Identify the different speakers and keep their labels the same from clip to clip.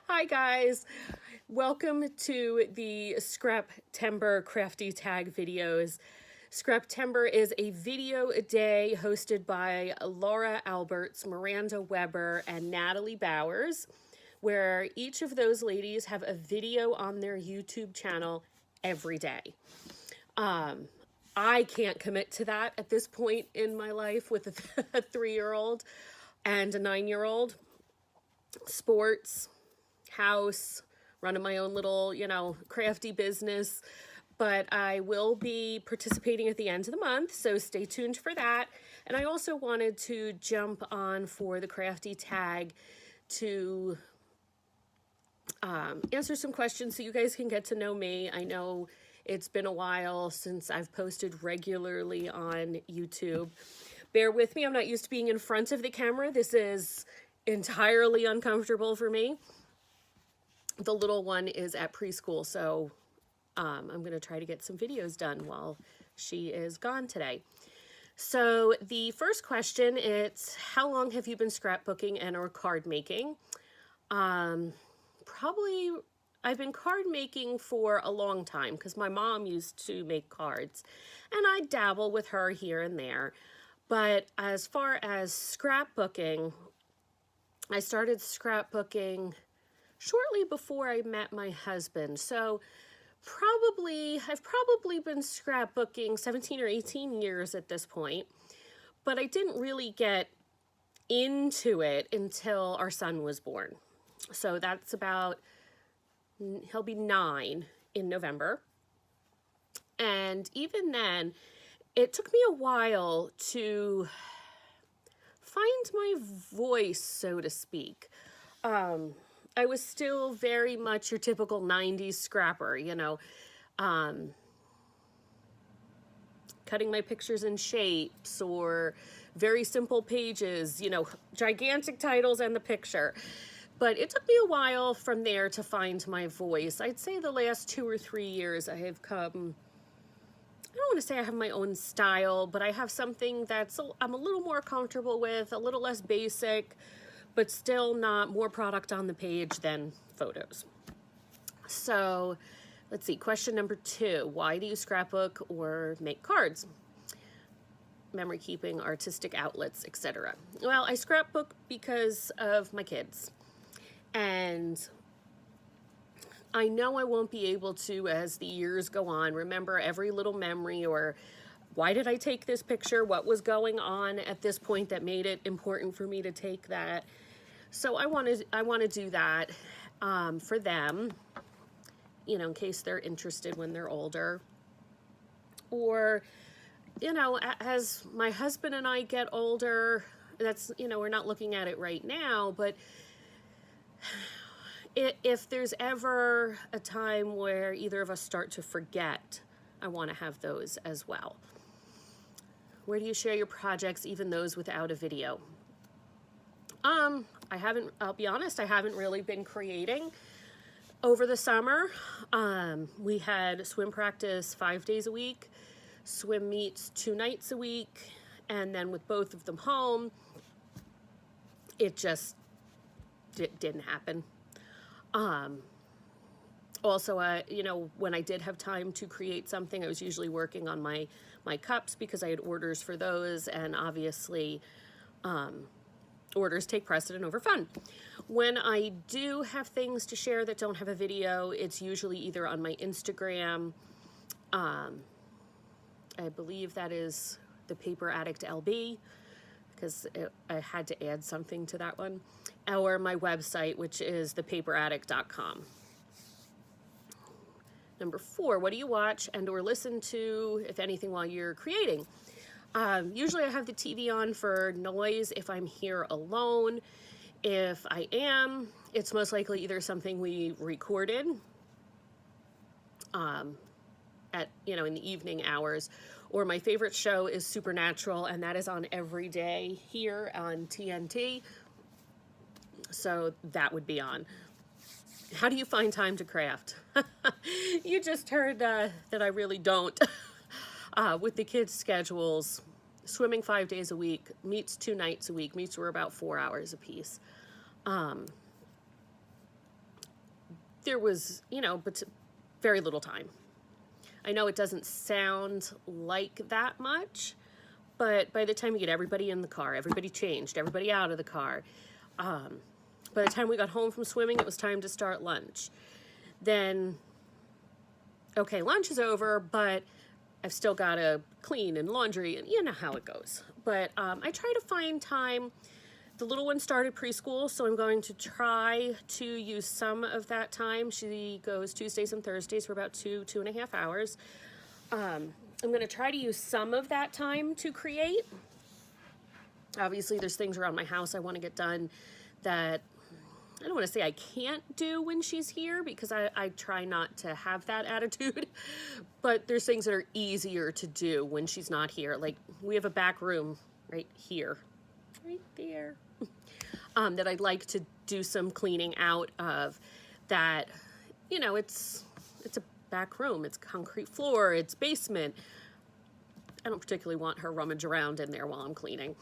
Speaker 1: Hi guys, welcome to the Scraptember Crafty Tag videos. Scraptember is a video a day hosted by Laura Alberts, Miranda Weber, and Natalie Bowers, where each of those ladies have a video on their YouTube channel every day. I can't commit to that at this point in my life with a 3-year-old and a 9-year-old. Sports, house, running my own little, crafty business. But I will be participating at the end of the month, so stay tuned for that. And I also wanted to jump on for the crafty tag to answer some questions so you guys can get to know me. I know it's been a while since I've posted regularly on YouTube. Bear with me, I'm not used to being in front of the camera. This is entirely uncomfortable for me. The little one is at preschool, so I'm going to try to get some videos done while she is gone today. So the first question, it's how long have you been scrapbooking and or card making? Probably I've been card making for a long time because my mom used to make cards and I dabble with her here and there. But as far as scrapbooking, I started scrapbooking shortly before I met my husband. So I've probably been scrapbooking 17 or 18 years at this point, but I didn't really get into it until our son was born. So that's he'll be 9 in November. And even then, it took me a while to find my voice, so to speak. I was still very much your typical 90s scrapper, cutting my pictures in shapes or very simple pages, gigantic titles and the picture. But it took me a while from there to find my voice. I'd say the last 2 or 3 years I have come, I don't want to say I have my own style, but I have something I'm a little more comfortable with, a little less basic, but still not more product on the page than photos. So let's see, question number 2, why do you scrapbook or make cards? Memory keeping, artistic outlets, etc. Well, I scrapbook because of my kids. And I know I won't be able to, as the years go on, remember every little memory or why did I take this picture? What was going on at this point that made it important for me to take that? So I want to do that for them, in case they're interested when they're older. Or, as my husband and I get older, that's, we're not looking at it right now, but if there's ever a time where either of us start to forget, I want to have those as well. Where do you share your projects, even those without a video? I'll be honest, I haven't really been creating over the summer. We had swim practice 5 days a week, swim meets 2 nights a week, and then with both of them home, it just didn't happen. Also, when I did have time to create something, I was usually working on my cups because I had orders for those, and obviously orders take precedent over fun. When I do have things to share that don't have a video, it's usually either on my Instagram, I believe that is the Paper Addict LB, because I had to add something to that one, or my website, which is thepaperaddict.com. Number 4, what do you watch and or listen to, if anything, while you're creating? Usually I have the TV on for noise if I'm here alone. If I am, it's most likely either something we recorded in the evening hours, or my favorite show is Supernatural, and that is on every day here on TNT. So that would be on. How do you find time to craft? You just heard that I really don't. With the kids' schedules, swimming 5 days a week, meets 2 nights a week. Meets were about 4 hours a piece. there was, you know, but very little time. I know it doesn't sound like that much, but by the time you get everybody in the car, everybody changed, everybody out of the car, by the time we got home from swimming, it was time to start lunch. Then, okay, lunch is over, but I've still got to clean and laundry, and you know how it goes. But I try to find time. The little one started preschool, so I'm going to try to use some of that time. She goes Tuesdays and Thursdays for about 2.5 hours. I'm going to try to use some of that time to create. Obviously, there's things around my house I want to get done that I don't want to say I can't do when she's here, because I try not to have that attitude, but there's things that are easier to do when she's not here. Like, we have a back room right here, right there, that I'd like to do some cleaning out of. That, you know, it's a back room, it's concrete floor, it's basement. I don't particularly want her rummage around in there while I'm cleaning.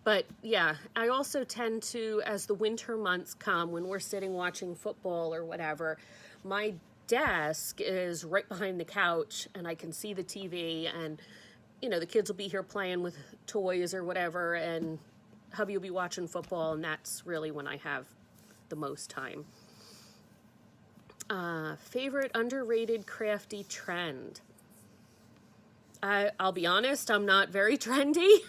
Speaker 1: But yeah, I also tend to, as the winter months come, when we're sitting watching football or whatever, my desk is right behind the couch and I can see the TV, and, you know, the kids will be here playing with toys or whatever, and hubby will be watching football, and that's really when I have the most time. Favorite underrated crafty trend? I'll be honest, I'm not very trendy.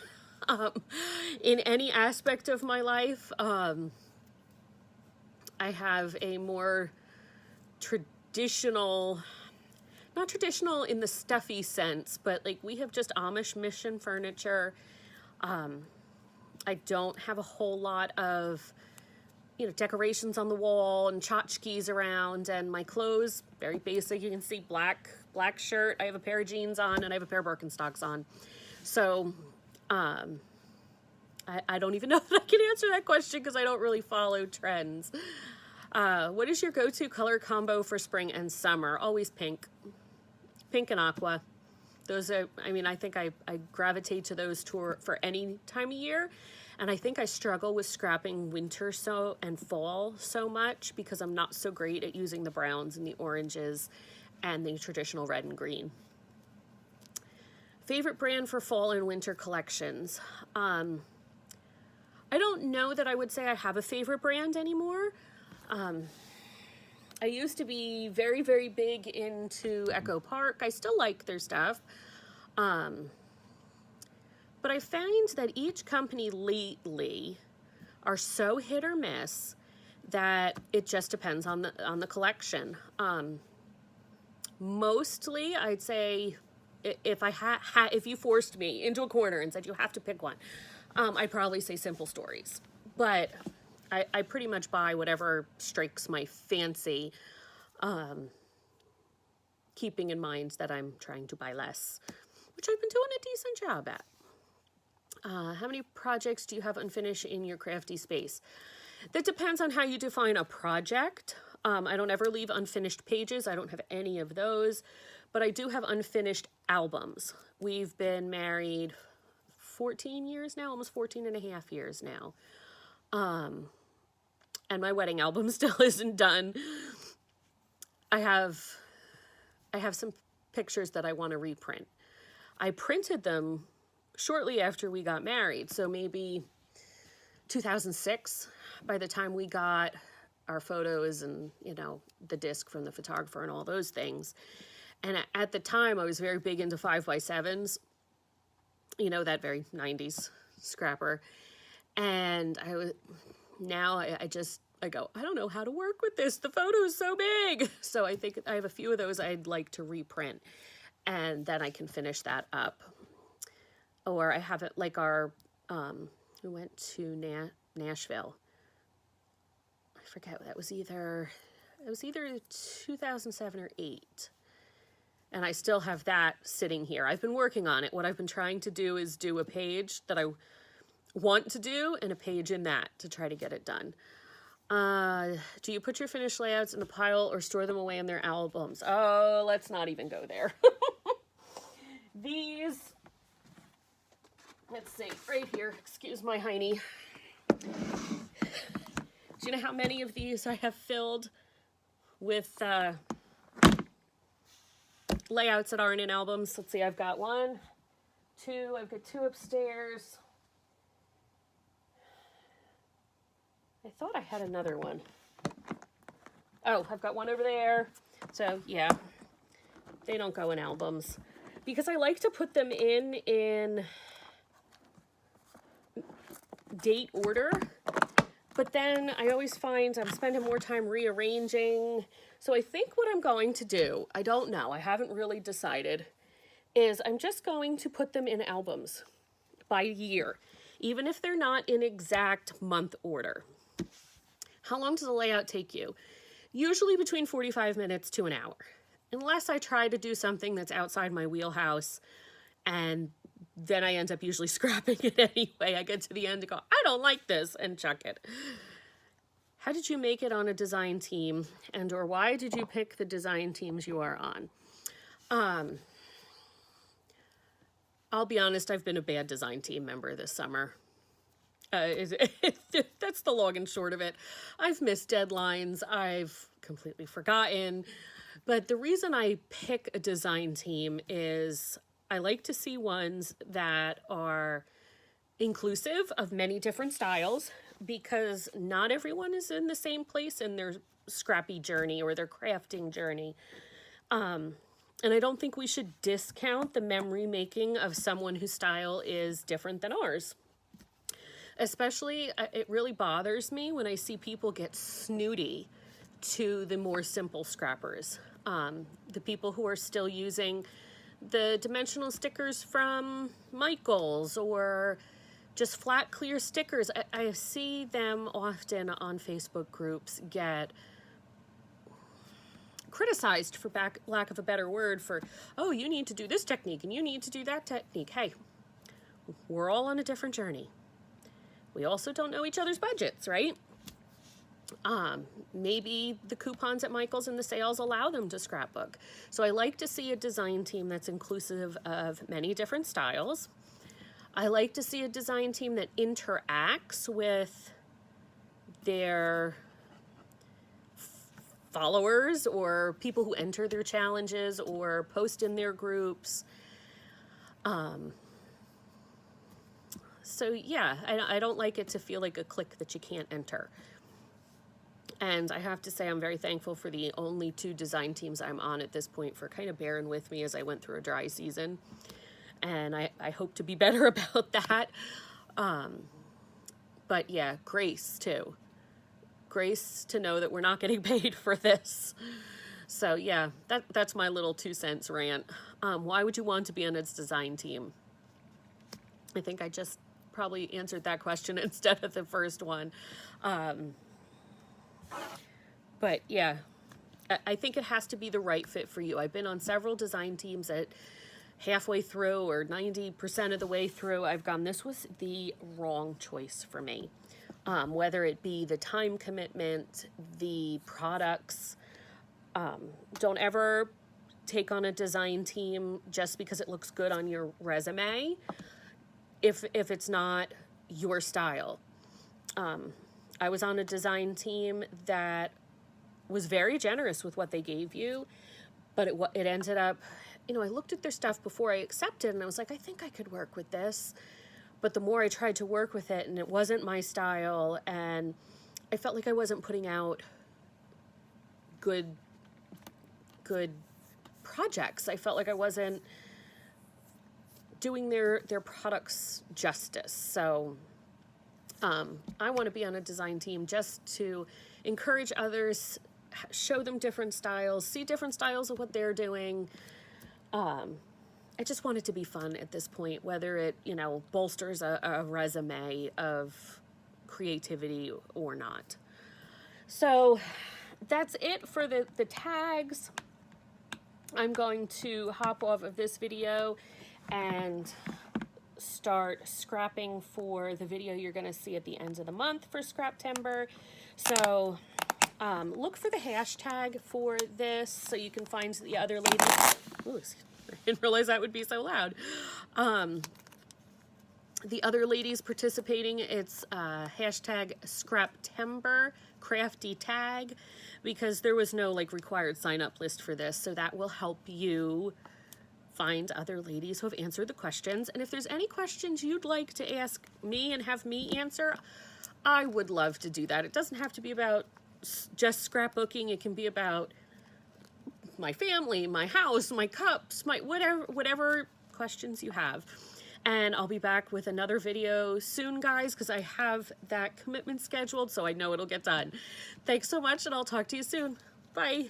Speaker 1: In any aspect of my life. I have a more traditional, not traditional in the stuffy sense, but like, we have just Amish mission furniture. I don't have a whole lot of, you know, decorations on the wall and tchotchkes around, and my clothes, very basic. You can see black shirt. I have a pair of jeans on, and I have a pair of Birkenstocks on. So, I don't even know if I can answer that question, because I don't really follow trends. What is your go-to color combo for spring and summer? Always pink. Pink and aqua. Those are, I mean, I think I gravitate to those for any time of year. And I think I struggle with scrapping winter and fall so much, because I'm not so great at using the browns and the oranges and the traditional red and green. Favorite brand for fall and winter collections? I don't know that I would say I have a favorite brand anymore. I used to be very, very big into Echo Park. I still like their stuff. But I find that each company lately are so hit or miss that it just depends on the collection. Mostly, I'd say, if you forced me into a corner and said you have to pick one, I'd probably say Simple Stories. But I pretty much buy whatever strikes my fancy, keeping in mind that I'm trying to buy less, which I've been doing a decent job at. How many projects do you have unfinished in your crafty space? That depends on how you define a project. I don't ever leave unfinished pages. I don't have any of those, but I do have unfinished albums. We've been married 14 years now, almost 14 and a half years now. And my wedding album still isn't done. I have some pictures that I want to reprint. I printed them shortly after we got married, so maybe 2006, by the time we got our photos and, you know, the disc from the photographer and all those things. And at the time, I was very big into 5x7s, you know, that very 90s scrapper. And I go, I don't know how to work with this. The photo is so big. So I think I have a few of those I'd like to reprint, and then I can finish that up. Or I have it like we went to Nashville. I forget, it was either 2007 or 8. And I still have that sitting here. I've been working on it. What I've been trying to do is do a page that I want to do and a page in that to try to get it done. Do you put your finished layouts in a pile or store them away in their albums? Oh, let's not even go there. These, let's see, right here, excuse my hiney. Do you know how many of these I have filled with layouts that aren't in albums. Let's see, I've got one, two, I've got two upstairs. I thought I had another one. Oh, I've got one over there. So yeah, they don't go in albums because I like to put them in date order. But then I always find I'm spending more time rearranging. So I think what I'm going to do, I don't know, I haven't really decided, is I'm just going to put them in albums by year, even if they're not in exact month order. How long does a layout take you? Usually between 45 minutes to an hour, unless I try to do something that's outside my wheelhouse, and then I end up usually scrapping it anyway. I get to the end and go, I don't like this, and chuck it. How did you make it on a design team, and or why did you pick the design teams you are on? I'll be honest, I've been a bad design team member this summer. That's the long and short of it. I've missed deadlines. I've completely forgotten. But the reason I pick a design team is I like to see ones that are inclusive of many different styles, because not everyone is in the same place in their scrappy journey or their crafting journey. And I don't think we should discount the memory making of someone whose style is different than ours. Especially, it really bothers me when I see people get snooty to the more simple scrappers. The people who are still using the dimensional stickers from Michaels or just flat clear stickers. I see them often on Facebook groups get criticized, for lack of a better word, for, oh, you need to do this technique and you need to do that technique. Hey, we're all on a different journey. We also don't know each other's budgets, right? Maybe the coupons at Michael's and the sales allow them to scrapbook. So I like to see a design team that's inclusive of many different styles. I like to see a design team that interacts with their followers or people who enter their challenges or post in their groups. So yeah, I don't like it to feel like a clique that you can't enter. And I have to say I'm very thankful for the only 2 design teams I'm on at this point for kind of bearing with me as I went through a dry season. And I hope to be better about that. But yeah, grace too. Grace to know that we're not getting paid for this. So yeah, that's my little 2 cents rant. Why would you want to be on its design team? I think I just probably answered that question instead of the first one. But yeah, I think it has to be the right fit for you. I've been on several design teams that halfway through or 90% of the way through, I've gone, this was the wrong choice for me. Whether it be the time commitment, the products. Don't ever take on a design team just because it looks good on your resume if it's not your style. I was on a design team that was very generous with what they gave you, but it ended up, I looked at their stuff before I accepted, and I was like, I think I could work with this. But the more I tried to work with it, and it wasn't my style, and I felt like I wasn't putting out good projects. I felt like I wasn't doing their products justice. So I want to be on a design team just to encourage others, show them different styles, see different styles of what they're doing. I just want it to be fun at this point, whether it, bolsters a resume of creativity or not. So that's it for the tags. I'm going to hop off of this video and start scrapping for the video you're going to see at the end of the month for Scraptember. So look for the hashtag for this so you can find the other ladies. Ooh, I didn't realize that would be so loud. the other ladies participating, it's hashtag Scraptember Crafty Tag, because there was no like required sign up list for this. So that will help you find other ladies who have answered the questions. And if there's any questions you'd like to ask me and have me answer, I would love to do that. It doesn't have to be about just scrapbooking. It can be about my family, my house, my cups, my whatever questions you have. And I'll be back with another video soon, guys, because I have that commitment scheduled, so I know it'll get done. Thanks so much, and I'll talk to you soon. Bye.